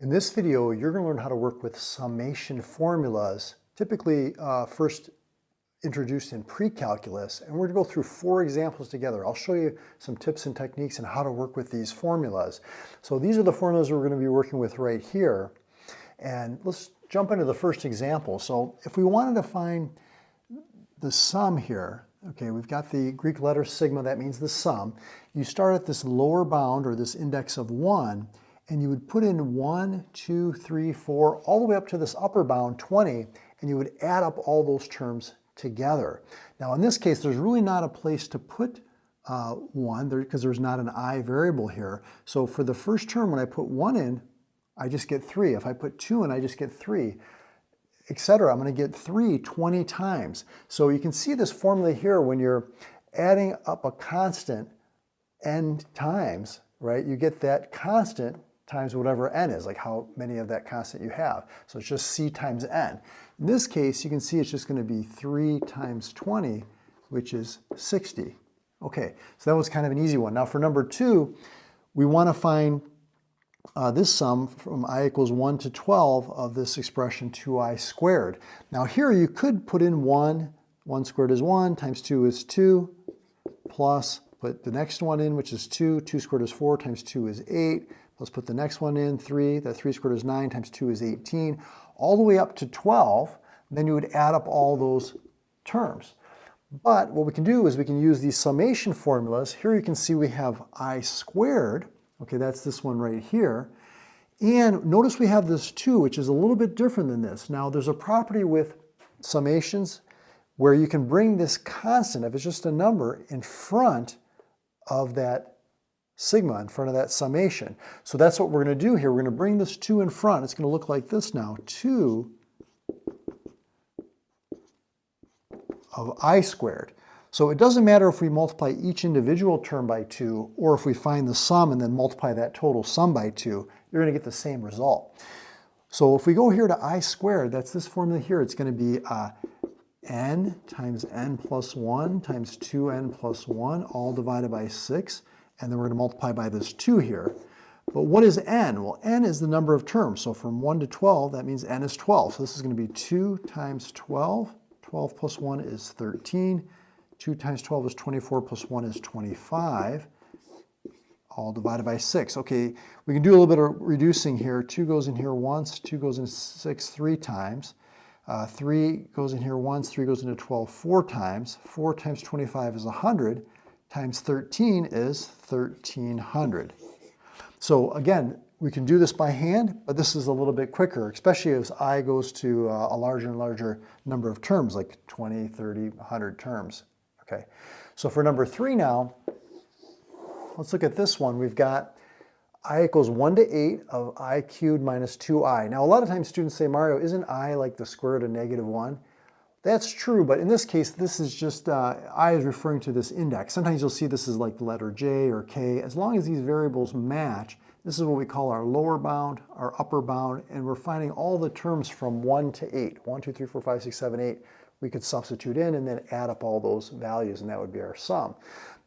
In this video, you're going to learn how to work with summation formulas, typically first introduced in Precalculus, and we're going to go through 4 examples together. I'll show you some tips and techniques on how to work with these formulas. So these are the formulas we're going to be working with right here. And let's jump into the first example. So if we wanted to find the sum here, okay, we've got the Greek letter sigma, that means the sum. You start at this lower bound, or this index of 1, and you would put in 1, 2, 3, 4, all the way up to this upper bound, 20, and you would add up all those terms together. Now in this case, there's really not a place to put 1 because there's not an I variable here. So for the first term, when I put 1 in, I just get 3. If I put 2 in, I just get 3, etc. I'm going to get 3 20 times. So you can see this formula here when you're adding up a constant n times, right? You get that constant times whatever n is, like how many of that constant you have. So it's just c times n. In this case, you can see it's just going to be 3 times 20, which is 60. Okay, so that was kind of an easy one. Now for number 2, we want to find this sum from I equals 1 to 12 of this expression 2i squared. Now here you could put in 1 squared is 1, times 2 is 2, plus put the next one in, which is 2 squared is 4, times 2 is 8, let's put the next one in, 3, that 3 squared is 9, times 2 is 18, all the way up to 12, then you would add up all those terms. But what we can do is we can use these summation formulas. Here you can see we have I squared, okay, that's this one right here, and notice we have this 2, which is a little bit different than this. Now there's a property with summations where you can bring this constant, if it's just a number, in front of that sigma, in front of that summation. So that's what we're going to do here. We're going to bring this 2 in front. It's going to look like this now, 2 of I squared. So it doesn't matter if we multiply each individual term by 2 or if we find the sum and then multiply that total sum by 2, you're going to get the same result. So if we go here to I squared, that's this formula here, it's going to be n times n plus 1 times 2n plus 1, all divided by 6. And then we're going to multiply by this 2 here. But what is n? Well, n is the number of terms. So from 1 to 12, that means n is 12. So this is going to be 2 times 12. 12 plus 1 is 13. 2 times 12 is 24, plus 1 is 25, all divided by 6. Okay, we can do a little bit of reducing here. 2 goes in here once, 2 goes into 6 3 times. 3 goes in here once, 3 goes into 12 4 times. 4 times 25 is 100, times 13 is 1300. So again, we can do this by hand, but this is a little bit quicker, especially as I goes to a larger and larger number of terms, like 20, 30, 100 terms. Okay, so for number 3 now, let's look at this one. We've got I equals 1 to 8 of I cubed minus 2i. Now a lot of times students say, Mario, isn't I like the square root of negative 1? That's true, but in this case, this is just, I is referring to this index. Sometimes you'll see this is like the letter J or K. As long as these variables match, this is what we call our lower bound, our upper bound, and we're finding all the terms from 1 to 8. 1, 2, 3, 4, 5, 6, 7, 8. We could substitute in and then add up all those values, and that would be our sum.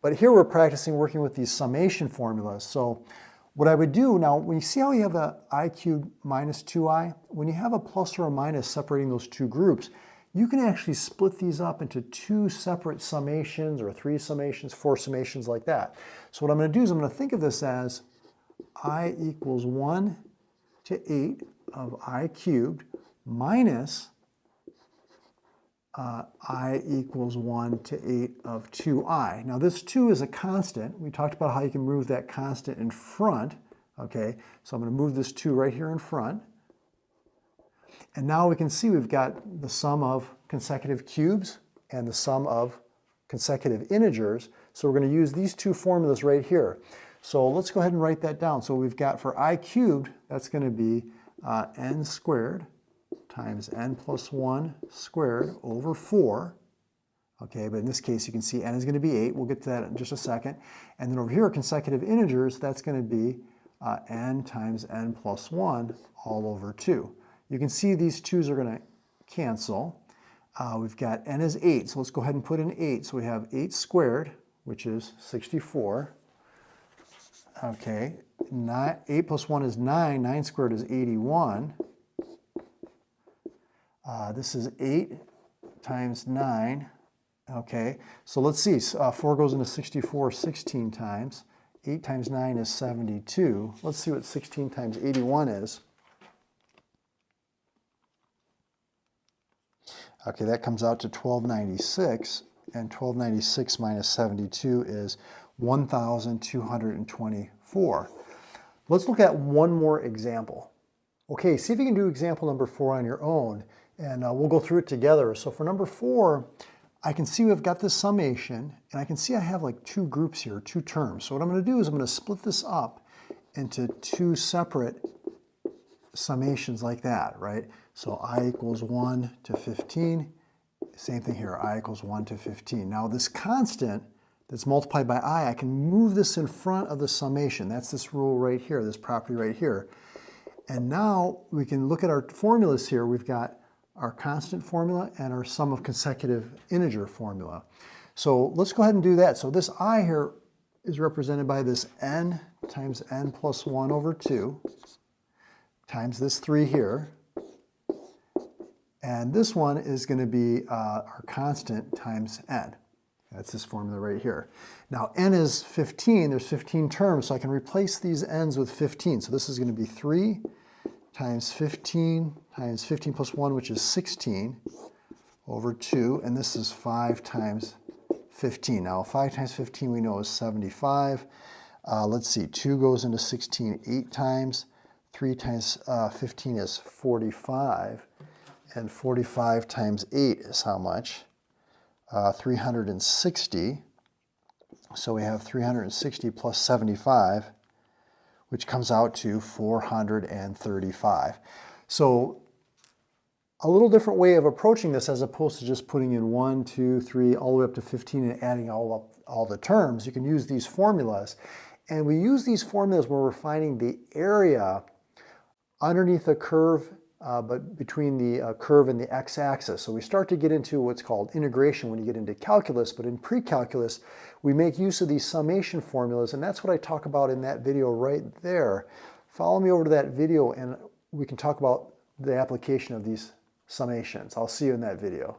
But here we're practicing working with these summation formulas. So what I would do now, when you see how you have a I cubed minus 2i, when you have a plus or a minus separating those two groups, you can actually split these up into 2 separate summations or 3 summations, 4 summations like that. So what I'm going to do is I'm going to think of this as I equals 1 to 8 of I cubed minus I equals 1 to 8 of 2i. Now this 2 is a constant. We talked about how you can move that constant in front. Okay, so I'm going to move this 2 right here in front. And now we can see we've got the sum of consecutive cubes and the sum of consecutive integers. So we're going to use these 2 formulas right here. So let's go ahead and write that down. So we've got for I cubed, that's going to be n squared times n plus 1 squared over 4. Okay, but in this case you can see n is going to be 8. We'll get to that in just a second. And then over here, consecutive integers, that's going to be n times n plus 1 all over 2. You can see these 2's are going to cancel. We've got n is 8, so let's go ahead and put in 8. So we have 8 squared, which is 64. Okay, 8 plus 1 is 9. 9 squared is 81. This is 8 times 9. Okay, so let's see. 4 goes into 64 16 times. 8 times 9 is 72. Let's see what 16 times 81 is. Okay, that comes out to 1296, and 1296 minus 72 is 1,224. Let's look at one more example. Okay, see if you can do example number 4 on your own, and we'll go through it together. So for number 4, I can see we've got this summation, and I can see I have like two groups here, two terms. So what I'm going to do is I'm going to split this up into two separate summations like that, right? So I equals 1 to 15. Same thing here, I equals 1 to 15. Now this constant that's multiplied by I can move this in front of the summation. That's this rule right here, this property right here. And now we can look at our formulas here. We've got our constant formula and our sum of consecutive integer formula. So let's go ahead and do that. So this I here is represented by this n times n plus 1 over 2 times this 3 here. And this one is going to be our constant times n. That's this formula right here. Now n is 15. There's 15 terms, so I can replace these n's with 15. So this is going to be 3 times 15 plus 1, which is 16, over 2. And this is 5 times 15. Now 5 times 15 we know is 75. Let's see, 2 goes into 16 8 times. 3 times 15 is 45. And 45 times 8 is how much? 360. So we have 360 plus 75, which comes out to 435. So a little different way of approaching this, as opposed to just putting in 1, 2, 3, all the way up to 15 and adding all the terms. You can use these formulas. And we use these formulas when we're finding the area underneath a curve, but between the curve and the x-axis. So we start to get into what's called integration when you get into calculus, but in pre-calculus, we make use of these summation formulas, and that's what I talk about in that video right there. Follow me over to that video and we can talk about the application of these summations. I'll see you in that video.